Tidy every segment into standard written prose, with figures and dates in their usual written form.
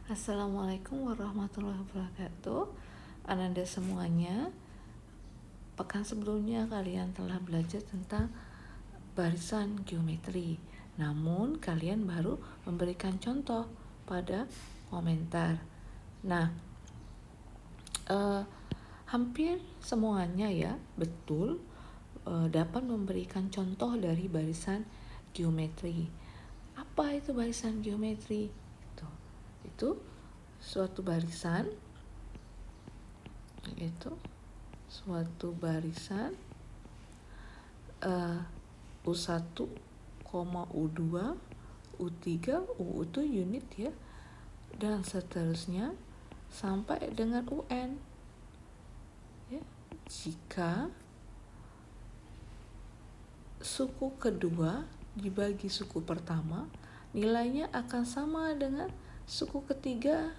Assalamualaikum warahmatullahi wabarakatuh. Ananda semuanya, pekan sebelumnya kalian telah belajar tentang barisan geometri. Namun kalian baru memberikan contoh pada komentar. Nah, hampir semuanya ya betul dapat memberikan contoh dari barisan geometri. Apa itu barisan geometri? Itu suatu barisan, yaitu suatu barisan U1, U2, U3, U itu unit ya, dan seterusnya sampai dengan UN ya. Jika suku kedua dibagi suku pertama, nilainya akan sama dengan suku ketiga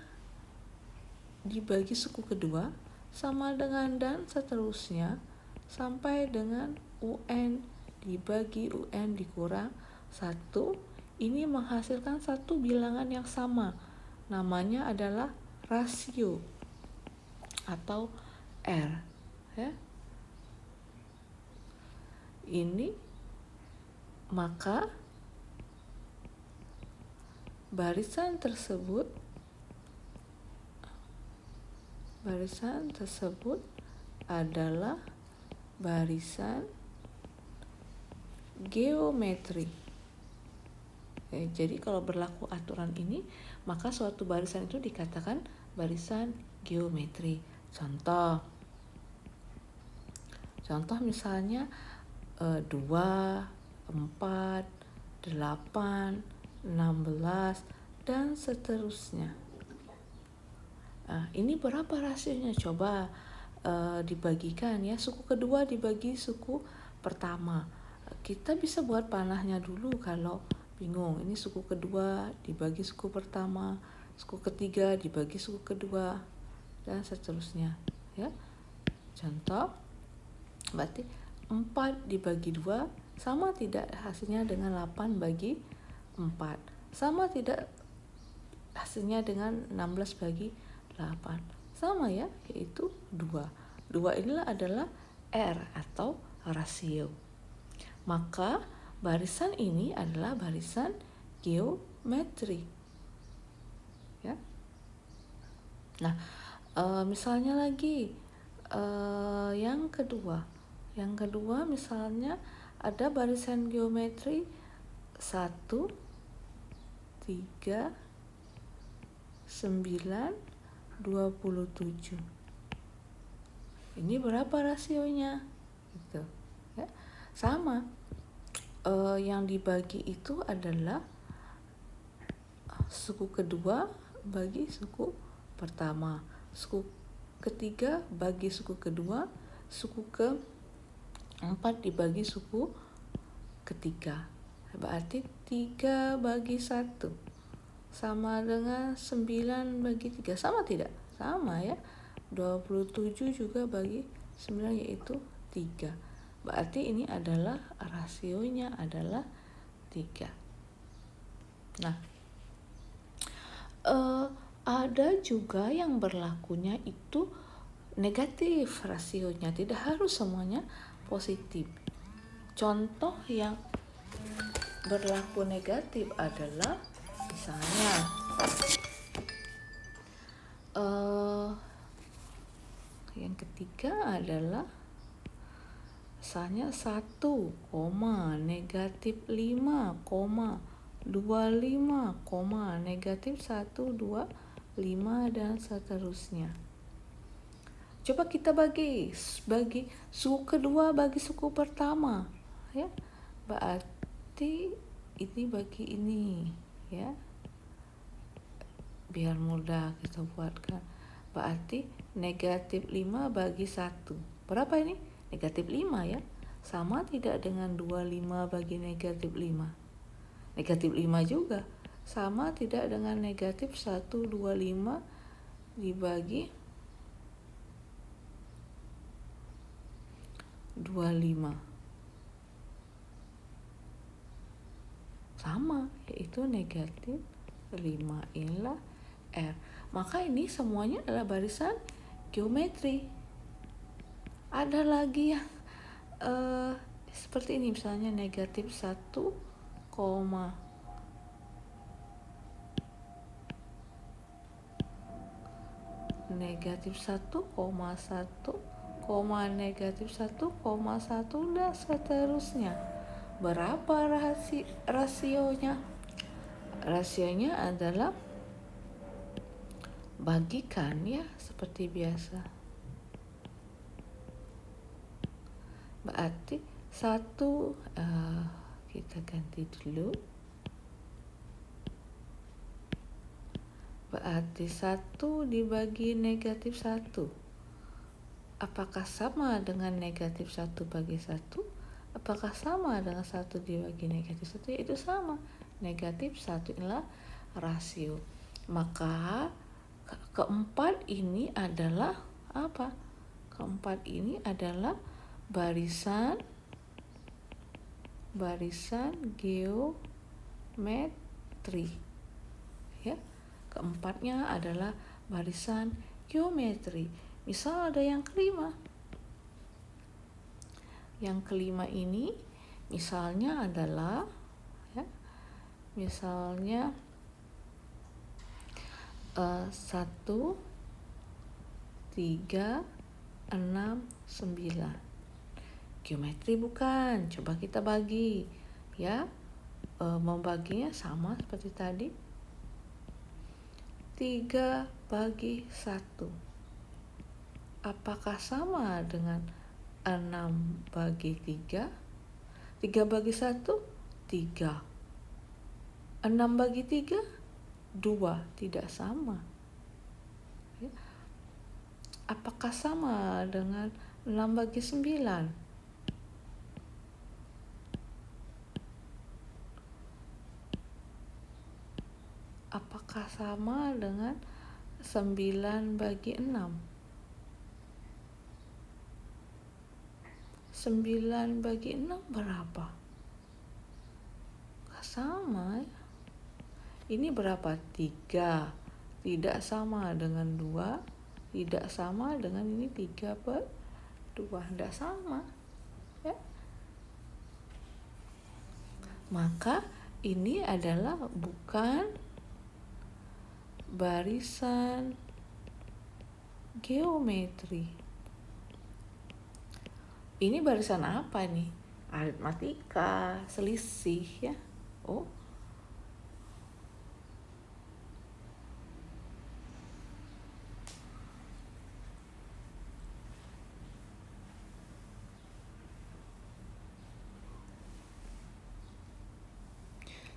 dibagi suku kedua, sama dengan, dan seterusnya sampai dengan UN dibagi UN dikurang 1. Ini menghasilkan satu bilangan yang sama, namanya adalah rasio atau R ya. Ini maka barisan tersebut adalah barisan geometri. Jadi kalau berlaku aturan ini, maka suatu barisan itu dikatakan barisan geometri. Contoh misalnya 2, 4, 8, 16, dan seterusnya. Ini berapa rasionya? Coba dibagikan ya, suku kedua dibagi suku pertama. Kita bisa buat panahnya dulu kalau bingung. Ini suku kedua dibagi suku pertama, suku ketiga dibagi suku kedua, dan seterusnya ya. Contoh, berarti 4 dibagi 2 sama tidak hasilnya dengan 8 bagi 4? Sama tidak hasilnya dengan 16 bagi 8? Sama ya, yaitu 2. 2 inilah adalah R atau rasio. Maka barisan ini adalah barisan geometri ya. Nah, misalnya lagi yang kedua misalnya ada barisan geometri 1, 3, 9, 27. Ini berapa rasionya? Gitu ya. Sama, yang dibagi itu adalah suku kedua bagi suku pertama, suku ketiga bagi suku kedua, suku keempat dibagi suku ketiga. Berarti 3 bagi 1 sama dengan 9 bagi 3. Sama tidak? Sama ya. 27 juga bagi 9 yaitu 3. Berarti ini adalah rasionya adalah 3. Nah, ada juga yang berlakunya itu negatif rasionya, tidak harus semuanya positif. Contoh yang berlaku negatif adalah misalnya yang ketiga adalah misalnya 1, negatif 5, 25, negatif 1, 2, 5, dan seterusnya. Coba kita bagi suku kedua bagi suku pertama ya. Berarti ini bagi ini ya, biar mudah kita buatkan. Berarti negatif 5 bagi 1. Berapa ini? Negatif 5 ya. Sama tidak dengan 25 bagi negatif 5? Negatif 5 juga. Sama tidak dengan negatif 125 dibagi 25? Sama, yaitu negatif 5. Inilah R. Maka ini semuanya adalah barisan geometri. Ada lagi yang seperti ini, misalnya negatif 1, negatif 1,1, negatif 1,1 dan seterusnya. Berapa rasionya? Rasionya adalah bagikan ya, seperti biasa. Berarti 1, kita ganti dulu. Berarti 1 dibagi negatif 1. Apakah sama dengan negatif 1 bagi 1? Apakah sama dengan 1 dibagi negatif 1? Itu sama. Negatif 1 inilah rasio. Maka keempat ini adalah apa? Keempat ini adalah barisan geometri. Ya. Keempatnya adalah barisan geometri. Misal ada yang kelima. Yang kelima ini misalnya adalah ya, misalnya 1, 3, 6, 9. Geometri bukan? Coba kita bagi ya. Membaginya sama seperti tadi. 3 bagi 1. Apakah sama dengan 6 bagi 3? 3 bagi 1, 3. 6 bagi 3, 2. Tidak sama. Ya. Apakah sama dengan 6 bagi 9? Apakah sama dengan 9 bagi 6? 9 bagi 6 berapa? Sama ya. Ini berapa? 3. Tidak sama dengan 2. Tidak sama dengan ini 3 per 2. Tidak sama ya. Maka ini adalah bukan barisan geometri. Ini barisan apa nih? Aritmatika, selisih ya. Oh.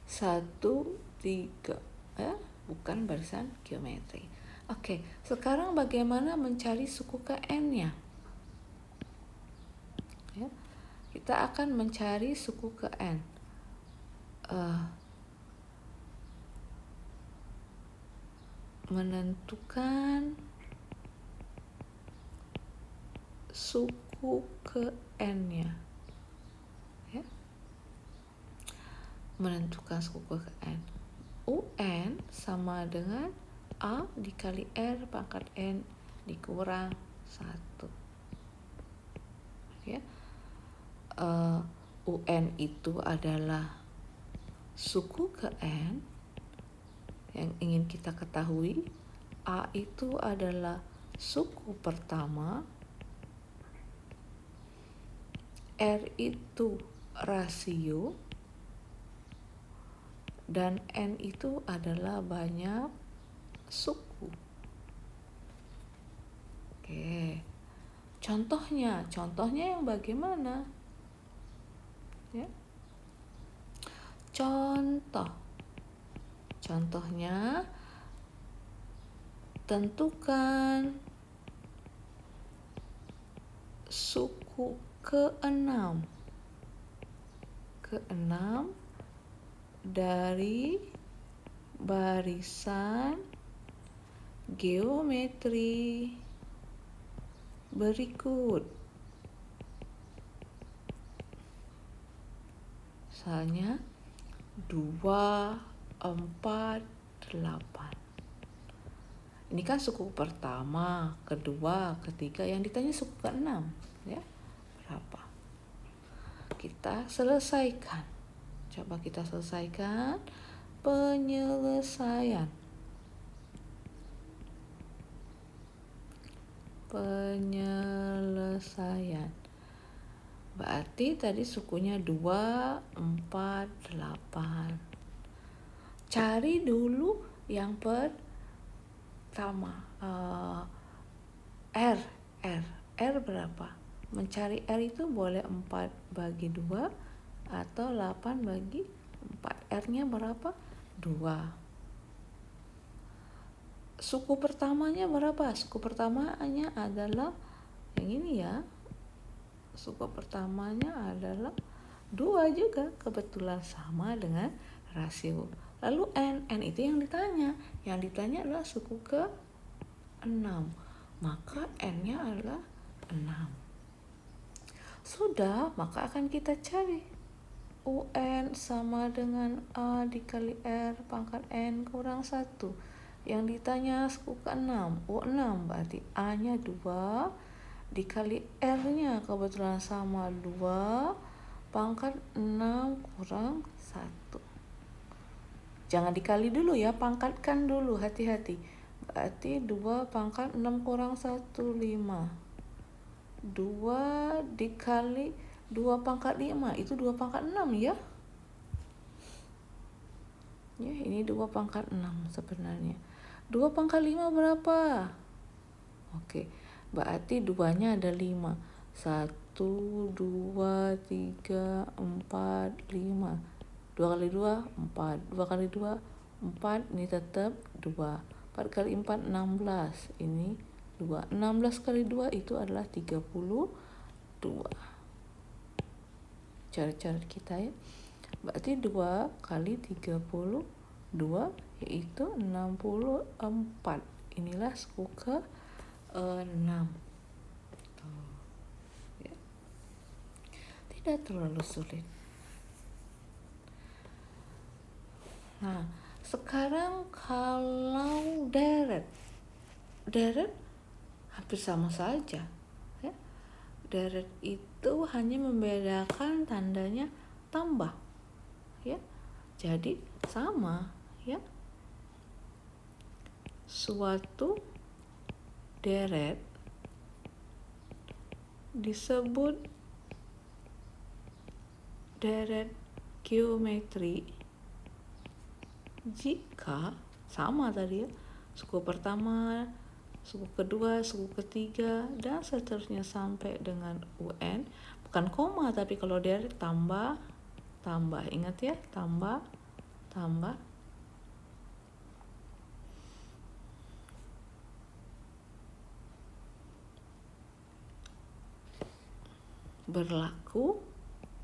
Satu, 3 ya, bukan barisan geometri. Oke, sekarang bagaimana mencari suku ke n-nya? Ya, kita akan mencari suku ke n. Menentukan suku ke n-nya. Ya. Menentukan suku ke n. UN sama dengan A dikali R pangkat N dikurang 1. Ya. UN itu adalah suku ke N yang ingin kita ketahui. A itu adalah suku pertama, R itu rasio, dan N itu adalah banyak suku. Oke. Contohnya yang bagaimana? Ya. Contohnya tentukan suku ke-6 dari barisan geometri berikut. Misalnya 2, 4, 8. Ini kan suku pertama, kedua, ketiga, yang ditanya suku ke-6 ya. Berapa? Kita selesaikan. Coba kita selesaikan penyelesaian. Berarti tadi sukunya 2, 4, 8. Cari dulu yang pertama. R berapa? Mencari R itu boleh 4 bagi 2 atau 8 bagi 4. R-nya berapa? 2. Suku pertamanya berapa? Suku pertamanya adalah yang ini ya. Suku pertamanya adalah 2 juga, kebetulan sama dengan rasio. Lalu N itu yang ditanya. Yang ditanya adalah suku ke-6. Maka N-nya adalah 6. Sudah, maka akan kita cari. UN sama dengan A dikali R pangkat N kurang 1. Yang ditanya suku ke-6, U6, berarti A-nya 2 dikali R-nya kebetulan sama 2 pangkat 6 kurang 1. Jangan dikali dulu ya, pangkatkan dulu, hati-hati. Berarti 2 pangkat 6 kurang 1, 5. 2 dikali 2 pangkat 5, itu 2 pangkat 6 ya. Ya, ini 2 pangkat 6 sebenarnya. 2 pangkat 5 berapa? Oke, berarti 2-nya ada 5. 1, 2, 3, 4, 5. 2 kali 2, 4. 2 kali 2, 4. Ini tetap 2. 4 kali 4, 16. Ini 2. 16 kali 2 itu adalah 32. Cara-cara kita ya. Berarti 2 kali 32 yaitu 64. Inilah suku ke-6. Ya. Tidak terlalu sulit. Nah, sekarang kalau deret hampir sama saja ya. Deret itu hanya membedakan tandanya tambah ya. Jadi sama ya. Suatu deret disebut deret geometri jika sama tadi ya, suku pertama, suku kedua, suku ketiga, dan seterusnya sampai dengan UN. Bukan koma, tapi kalau deret tambah. Ingat ya, tambah.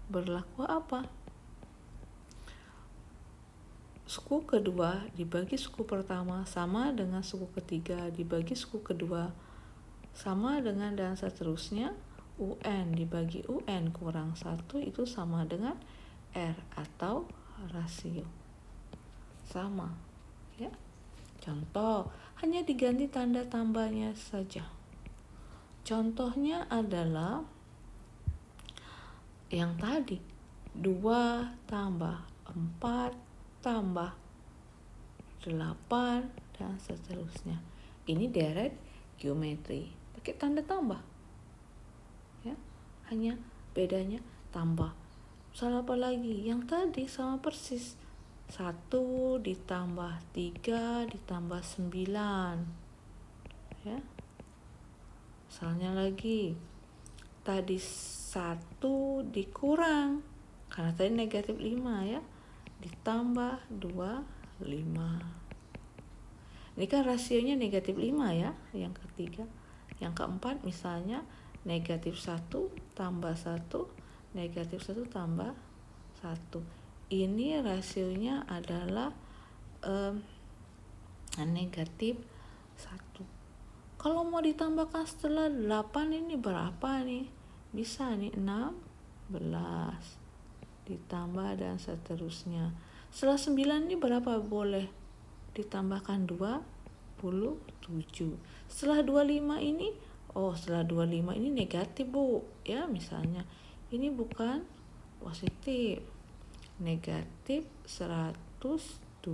Berlaku apa? Suku kedua dibagi suku pertama sama dengan suku ketiga dibagi suku kedua sama dengan, dan seterusnya. UN dibagi UN kurang 1 itu sama dengan R atau rasio. Sama ya. Contoh, hanya diganti tanda tambahnya saja. Contohnya adalah yang tadi, 2 tambah 4 tambah 8 dan seterusnya. Ini deret geometri pakai tanda tambah ya, hanya bedanya tambah. Salah apa lagi? Yang tadi sama persis, 1 ditambah 3 ditambah 9 ya. Misalnya lagi, tadi 1 dikurang, karena tadi negatif 5 ya, ditambah 2, 5. Ini kan rasionya negatif 5 ya, yang ketiga. Yang keempat misalnya negatif 1 tambah 1, negatif 1 tambah 1. Ini rasionya adalah negatif 1. Kalau mau ditambahkan setelah 8 ini berapa nih? Bisa nih 16 ditambah dan seterusnya. Setelah 9 ini berapa? Boleh ditambahkan 2, Setelah 25 ini, setelah 25 ini negatif, Bu. Ya, misalnya ini bukan positif. Negatif 125.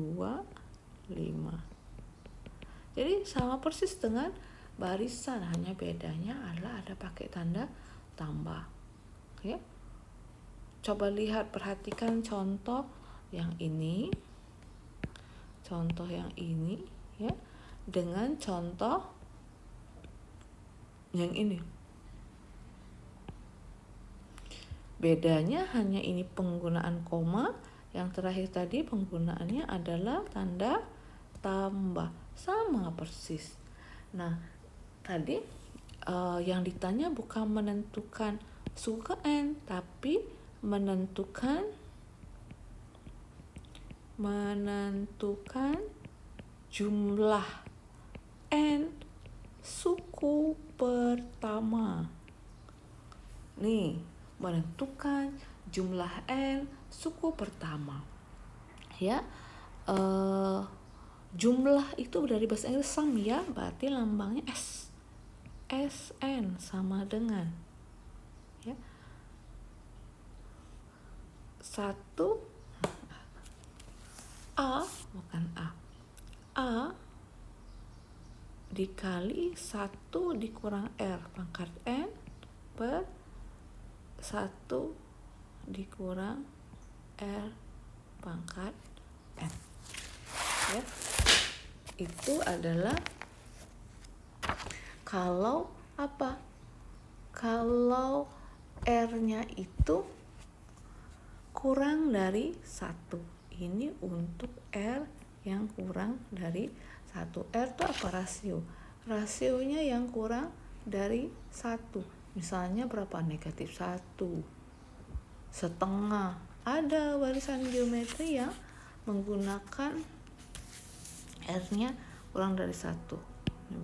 Jadi sama persis dengan barisan, hanya bedanya adalah ada pakai tanda tambah. Ya. Coba lihat, perhatikan contoh yang ini. Contoh yang ini, ya, dengan contoh yang ini. Bedanya hanya ini penggunaan koma, yang terakhir tadi penggunaannya adalah tanda tambah, sama persis. Nah, tadi yang ditanya bukan menentukan suku ke N, tapi menentukan jumlah N suku pertama. Nih, menentukan jumlah N suku pertama. Ya, jumlah itu dari bahasa Inggris sum, ya, berarti lambangnya S. SN sama dengan, ya, 1 A, bukan A dikali 1 dikurang R pangkat N per 1 dikurang R pangkat N. Ya, itu adalah kalau apa? Kalau R-nya itu kurang dari 1. Ini untuk R yang kurang dari 1. R itu apa? Rasio. Rasionya yang kurang dari 1. Misalnya berapa? Negatif 1. Setengah. Ada barisan geometri yang menggunakan R-nya kurang dari 1.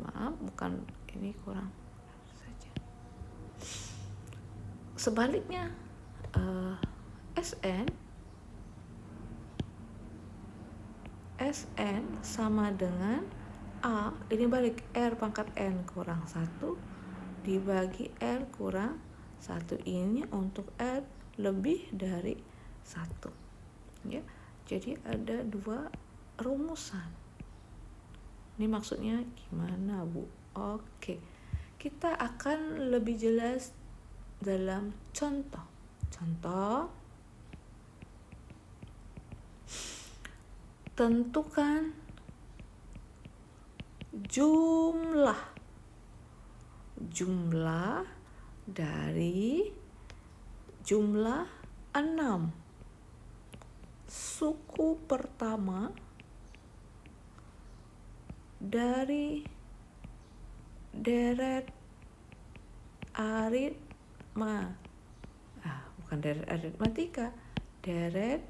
Maaf, bukan ini kurang saja. Sebaliknya, SN sama dengan A, ini balik, R pangkat N kurang 1 dibagi R kurang 1. Ini untuk R lebih dari 1. Ya, jadi ada 2 rumusan. Ini maksudnya gimana, Bu? Oke, kita akan lebih jelas dalam contoh. Tentukan jumlah dari jumlah 6 suku pertama dari deret aritmatika, deret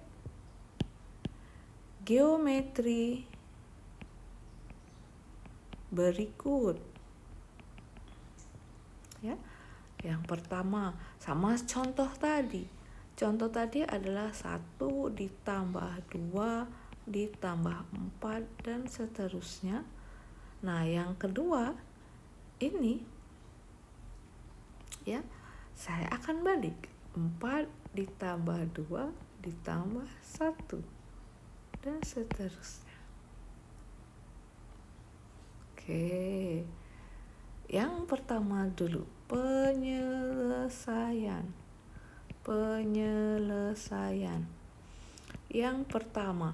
geometri berikut. Ya, yang pertama sama contoh tadi. Contoh tadi adalah 1 ditambah 2 ditambah 4 dan seterusnya. Nah, yang kedua ini, ya, saya akan balik. 4 ditambah 2 ditambah 1 dan seterusnya. Oke, yang pertama dulu, penyelesaian. Yang pertama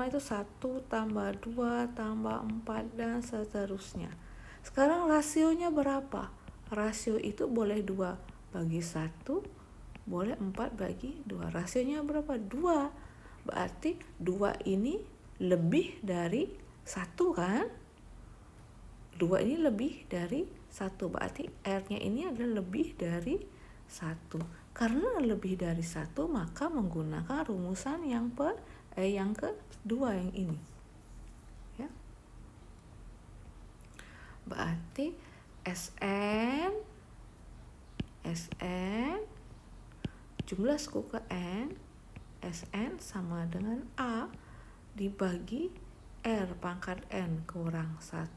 itu 1 tambah 2 tambah 4 dan seterusnya. Sekarang rasionya berapa? Rasio itu boleh 2 bagi 1, boleh 4 bagi 2. Rasionya berapa? 2. Berarti 2 ini lebih dari 1, kan? 2 ini lebih dari 1. Berarti R-nya ini adalah lebih dari 1. Karena lebih dari 1, maka menggunakan rumusan yang kedua yang ini. Ya. Berarti SN jumlah suku ke N, SN sama dengan A dibagi R pangkat N kurang 1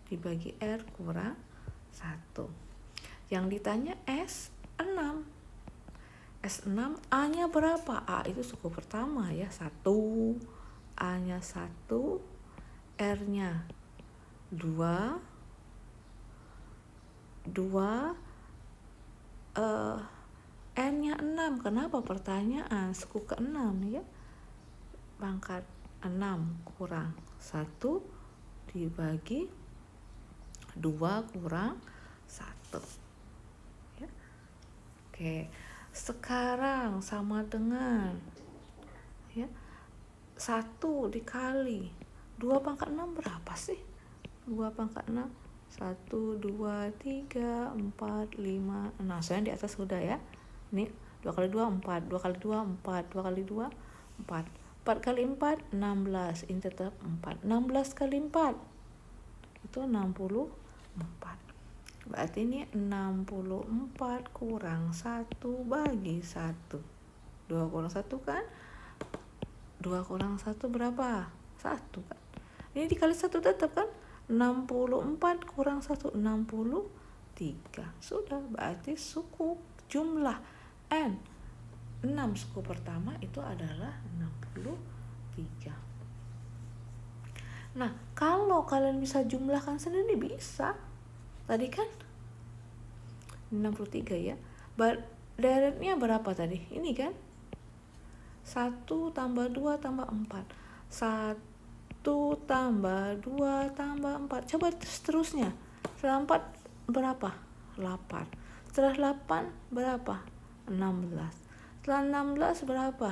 dibagi R kurang 1. Yang ditanya S6. S6 A-nya berapa? A itu suku pertama ya, 1. A-nya 1, R-nya 2, N-nya 6. Kenapa pertanyaan suku ke-6 ya? Pangkat 6 kurang 1 dibagi 2 kurang 1 ya. Oke, sekarang sama dengan ya 1 dikali 2 pangkat 6 berapa sih? 2 pangkat 6 1, 2, 3, 4, 5, 6. Soalnya di atas sudah ya. Ini 2 kali 2, 4. 2 kali 2, 4. 2 kali 2, 4. 4 kali 4, 16. Ini tetap 4. 16 kali 4. Itu 64. Berarti ini 64 kurang 1 bagi 1. 2 kurang 1 kan? 2 kurang 1 berapa? 1 kan? Ini dikali 1 tetap kan? 64 kurang 1, 63. Sudah, berarti suku jumlah N 6 suku pertama itu adalah 63. Nah, kalau kalian bisa jumlahkan sendiri bisa. Tadi kan 63 ya. Deretnya berapa tadi? Ini kan? 1 tambah 2 tambah 4. 1 tambah 2 tambah 4. Coba seterusnya. Setelah 4 berapa? 8. Setelah 8 berapa? 16. Setelah 16 berapa?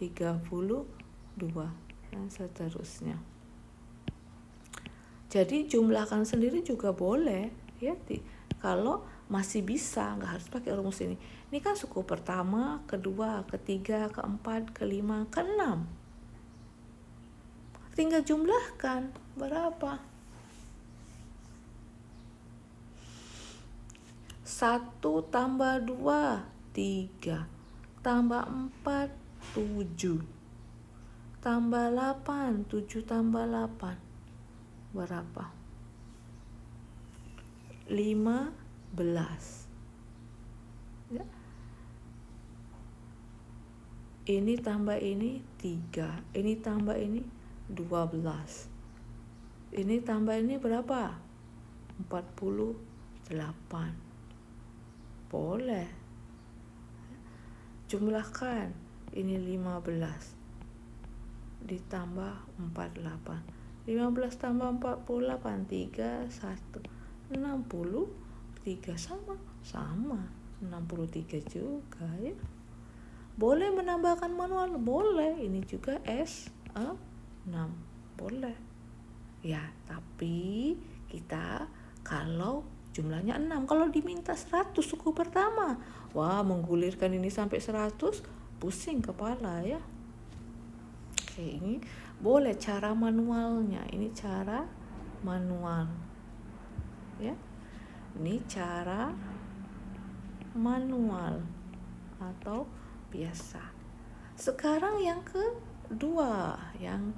32. Dan seterusnya. Jadi jumlahkan sendiri juga boleh ya. Kalau masih bisa, nggak harus pakai rumus ini. Ini kan suku pertama, kedua, ketiga, keempat, kelima, keenam. Tinggal jumlahkan berapa? 1 tambah 2, 3. Tambah 4, 7. Tambah 8, 7 tambah 8. Berapa? 15. Ya. Ini tambah ini 3. Ini tambah ini 12. Ini tambah ini berapa? 48. Boleh. Jumlahkan. Ini 15 ditambah 48. 15 tambah 48, 3, 1. 63 sama 63 juga ya. Boleh menambahkan manual, boleh. Ini juga S6 boleh ya, tapi kita kalau jumlahnya 6, kalau diminta 100 suku pertama, wah, menggulirkan ini sampai 100 pusing kepala ya. Oke, ini boleh cara manualnya. Ini cara manual ya. Ini cara manual atau biasa. Sekarang yang kedua. Yang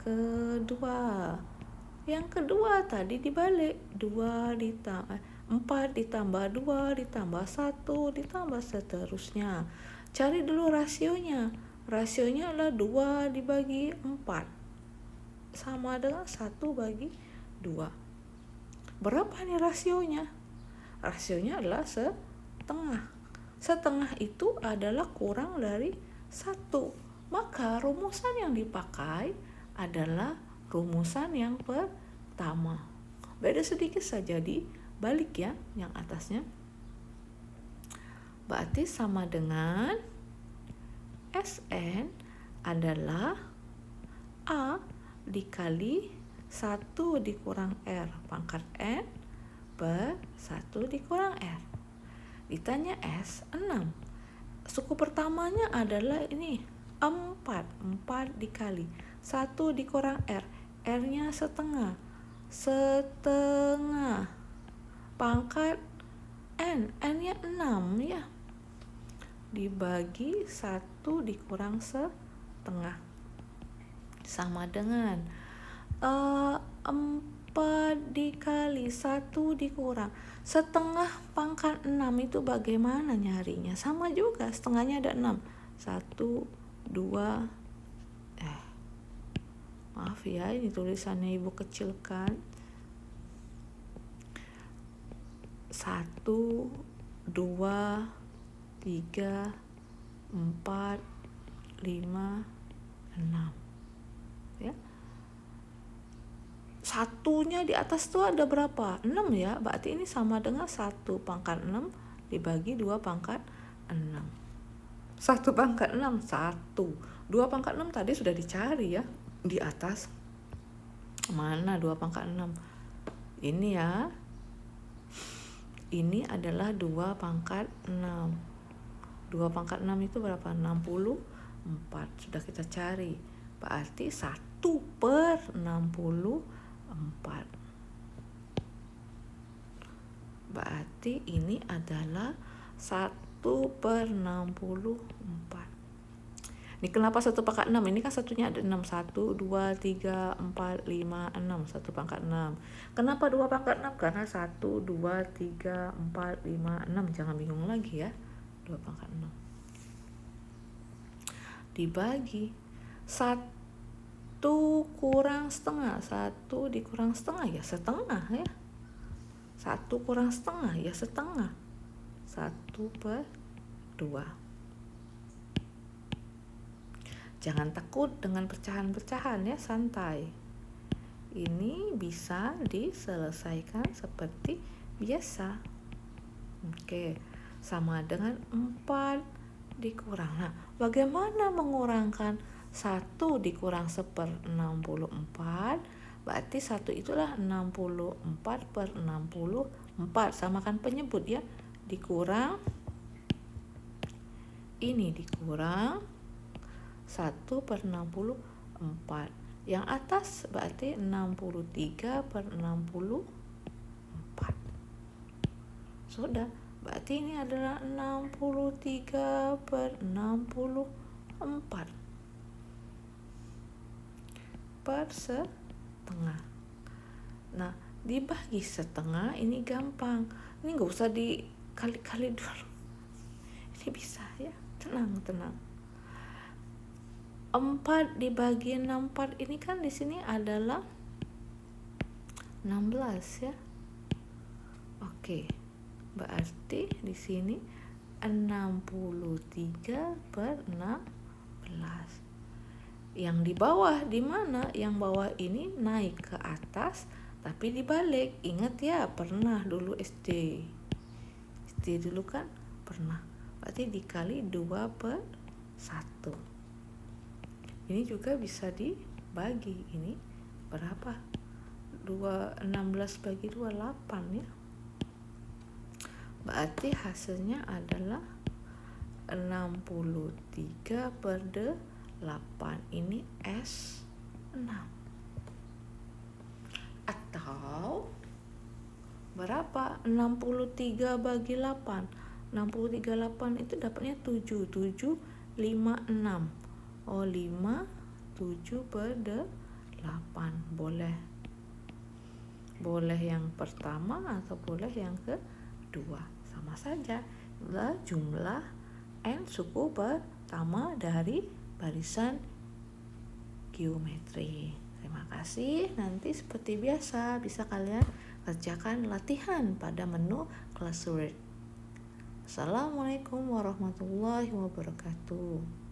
kedua tadi dibalik. 4 ditambah 2 ditambah 1 ditambah seterusnya. Cari dulu rasionya. Rasionya adalah 2 dibagi 4 sama dengan 1 bagi 2. Berapa nih rasionya? Rasionya adalah setengah. Setengah itu adalah kurang dari 1. Maka rumusan yang dipakai adalah rumusan yang pertama. Beda sedikit saja dibalik ya, yang atasnya. Berarti sama dengan Sn adalah A dikali 1 dikurang R pangkat N per 1 dikurang R. Ditanya S6. Suku pertamanya adalah ini 4 dikali 1 dikurang R. R-nya setengah pangkat N. N-nya 6 ya. Dibagi 1 dikurang setengah sama dengan 4 dikali 1 dikurang setengah pangkat 6 itu bagaimana nyarinya? Sama juga, setengahnya ada 6. 1, 2, maaf ya, ini tulisannya ibu kecilkan. 1, 2, 3, 4, 5, 6 ya. Satunya di atas tuh ada berapa? 6 ya, berarti ini sama dengan 1 pangkat 6 dibagi 2 pangkat 6. 1 pangkat 6, 1. 2 pangkat 6 tadi sudah dicari ya, di atas. Mana 2 pangkat 6? Ini ya. Ini adalah 2 pangkat 6. 2 pangkat 6 itu berapa? 64. Sudah kita cari. Berarti 1/64. Berarti ini adalah 1/64. Ini kenapa 1 pangkat 6? Ini kan satunya ada 6. 1, 2, 3, 4, 5, 6. 1 pangkat 6. Kenapa 2 pangkat 6? Karena 1, 2, 3, 4, 5, 6. Jangan bingung lagi ya. 2 pangkat 6. Dibagi 1 kurang setengah. 1 dikurang setengah ya setengah ya. 1 kurang setengah ya setengah. 1/2. Jangan takut dengan pecahan-pecahan ya, santai. Ini bisa diselesaikan seperti biasa. Oke, sama dengan 4 dikurang. Nah, bagaimana mengurangkan 1 dikurang 1/64? Berarti 1 itulah 64/64. Samakan penyebut ya. Dikurang, ini dikurang 1/64. Yang atas berarti 63/64. Sudah, berarti ini adalah 63/64 per setengah. Nah, dibagi setengah ini gampang. Ini nggak usah dikali-kali dulu. Ini bisa ya, tenang. 4 dibagi 64 ini kan di sini adalah 16 ya. Oke. Berarti di sini 63/16. Yang di bawah di mana? Yang bawah ini naik ke atas tapi dibalik. Ingat ya, pernah dulu SD dulu kan pernah. Berarti dikali 2/1. Ini juga bisa dibagi. Ini berapa? 16 bagi 2, 8 ya. Berarti hasilnya adalah 63/8. Ini S6. Atau berapa? 63 bagi 8. 63/8 itu dapatnya 7. 7, 5, 6. 5, 7/8. Boleh yang pertama atau boleh yang kedua. Sama saja. Itulah jumlah N suku pertama dari barisan geometri. Terima kasih. Nanti seperti biasa bisa kalian kerjakan latihan pada menu classwork. Assalamualaikum warahmatullahi wabarakatuh.